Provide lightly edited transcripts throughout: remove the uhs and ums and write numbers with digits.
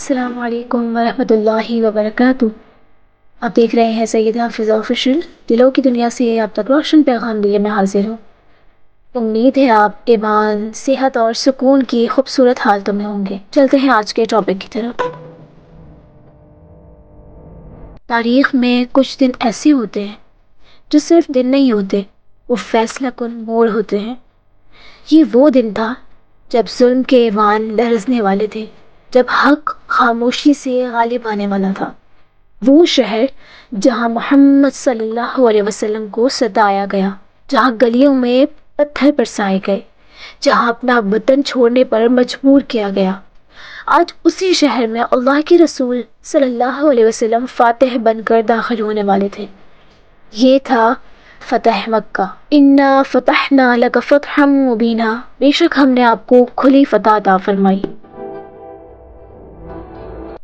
السلام علیکم ورحمۃ اللہ وبرکاتہ۔ آپ دیکھ رہے ہیں سید حافظ آفیشل۔ دلوں کی دنیا سے آپ تک روشن پیغام لیے میں حاضر ہوں۔ امید ہے آپ ایمان، صحت اور سکون کی خوبصورت حالتوں میں ہوں گے۔ چلتے ہیں آج کے ٹاپک کی طرف۔ تاریخ میں کچھ دن ایسے ہوتے ہیں جو صرف دن نہیں ہوتے، وہ فیصلہ کن موڑ ہوتے ہیں۔ یہ وہ دن تھا جب ظلم کے ایوان لرزنے والے تھے، جب حق خاموشی سے غالب آنے والا تھا۔ وہ شہر جہاں محمد صلی اللہ علیہ وسلم کو ستایا گیا، جہاں گلیوں میں پتھر برسائے گئے، جہاں اپنا وطن چھوڑنے پر مجبور کیا گیا، آج اسی شہر میں اللہ کے رسول صلی اللہ علیہ وسلم فاتح بن کر داخل ہونے والے تھے۔ یہ تھا فتح مکہ۔ انا فتحنا لک فتحا مبینا، بے شک ہم نے آپ کو کھلی فتح عطا فرمائی۔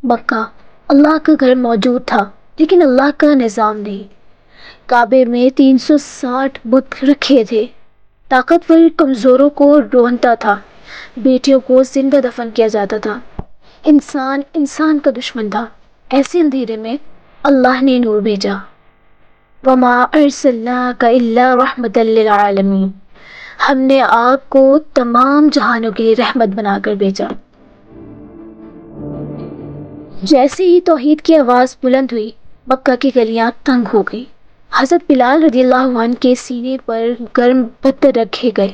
مکہ اللہ کا گھر موجود تھا، لیکن اللہ کا نظام نہیں۔ کعبے میں 360 بت رکھے تھے۔ طاقتور کمزوروں کو رونتا تھا، بیٹیوں کو زندہ دفن کیا جاتا تھا۔ انسان انسان کا دشمن تھا۔ ایسے اندھیرے میں اللہ نے نور بھیجا۔ وما ارسلناک الا رحمۃ للعالمین، ہم نے آپ کو تمام جہانوں کے لیے رحمت بنا کر بھیجا۔ جیسے ہی توحید کی آواز بلند ہوئی، مکہ کی گلیاں تنگ ہو گئی۔ حضرت بلال رضی اللہ عنہ کے سینے پر گرم پتھر رکھے گئے۔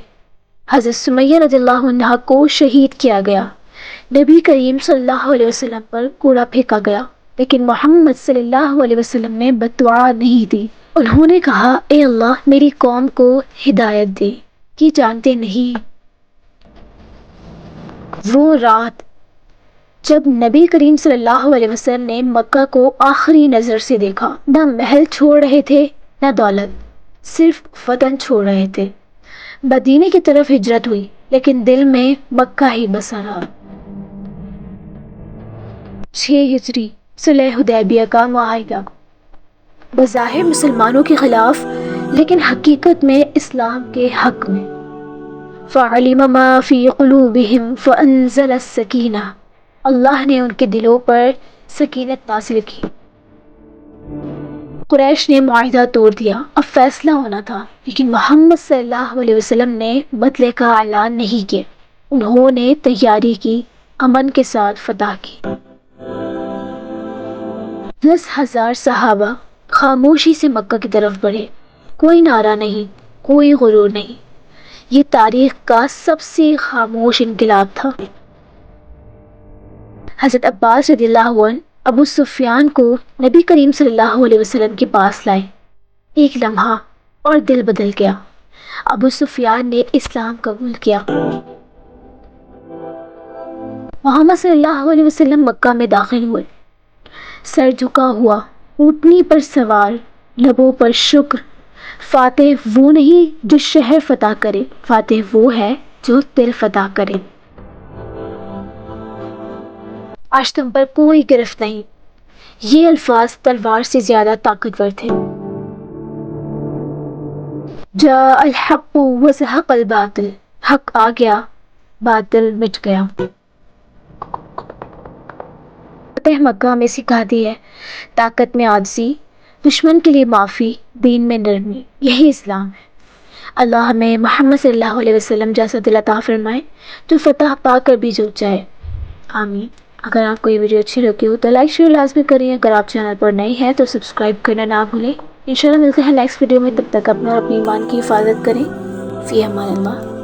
حضرت سمیہ رضی اللہ عنہ کو شہید کیا گیا۔ نبی کریم صلی اللہ علیہ وسلم پر کوڑا پھینکا گیا، لیکن محمد صلی اللہ علیہ وسلم نے بد دعا نہیں دی۔ انہوں نے کہا، اے اللہ میری قوم کو ہدایت دے، یہ جانتے نہیں۔ وہ رات جب نبی کریم صلی اللہ علیہ وسلم نے مکہ کو آخری نظر سے دیکھا، نہ محل چھوڑ رہے تھے نہ دولت، صرف وطن چھوڑ رہے تھے۔ مدینے کی طرف ہجرت ہوئی، لیکن دل میں مکہ ہی بسا رہا۔ 6 ہجری صلح حدیبیہ کا معاہدہ، بظاہر مسلمانوں کے خلاف لیکن حقیقت میں اسلام کے حق میں۔ فَعَلِمَ مَا فِي قُلُوبِهِمْ فَأَنزَلَ السَّكِينَةَ، اللہ نے ان کے دلوں پر سکینت نازل کی۔ قریش نے معاہدہ توڑ دیا، اب فیصلہ ہونا تھا، لیکن محمد صلی اللہ علیہ وسلم نے بدلے کا اعلان نہیں کیا۔ انہوں نے تیاری کی، امن کے ساتھ فتح کی۔ 10,000 صحابہ خاموشی سے مکہ کی طرف بڑھے، کوئی نعرہ نہیں، کوئی غرور نہیں۔ یہ تاریخ کا سب سے خاموش انقلاب تھا۔ حضرت عباس رضی اللہ عنہ ابو سفیان کو نبی کریم صلی اللہ علیہ وسلم کے پاس لائے۔ ایک لمحہ اور دل بدل گیا۔ ابو سفیان نے اسلام قبول کیا۔ محمد صلی اللہ علیہ وسلم مکہ میں داخل ہوئے، سر جھکا ہوا، اونٹنی پر سوار، لبوں پر شکر۔ فاتح وہ نہیں جو شہر فتح کرے، فاتح وہ ہے جو دل فتح کرے۔ آج تم پر کوئی گرفت نہیں، یہ الفاظ تلوار سے زیادہ طاقتور تھے۔ جاء الحق وزهق الباطل، حق آ گیا، باطل مٹ گیا۔ فتح مکہ میں سکھاتی ہے طاقت میں عاجزی، دشمن کے لیے معافی، دین میں نرمی، یہی اسلام ہے۔ اللہ ہمیں محمد صلی اللہ علیہ وسلم جیسا دل عطا فرمائے جو فتح پا کر بھی جھک جائے، آمین۔ اگر آپ کو یہ ویڈیو اچھی لگی ہو تو لائک شیئر لازمی کریں۔ اگر آپ چینل پر نئے ہیں تو سبسکرائب کرنا نہ بھولیں۔ انشاءاللہ ملتے ہیں نیکسٹ ویڈیو میں، تب تک اپنے اور اپنی ایمان کی حفاظت کریں۔ فی امان اللہ۔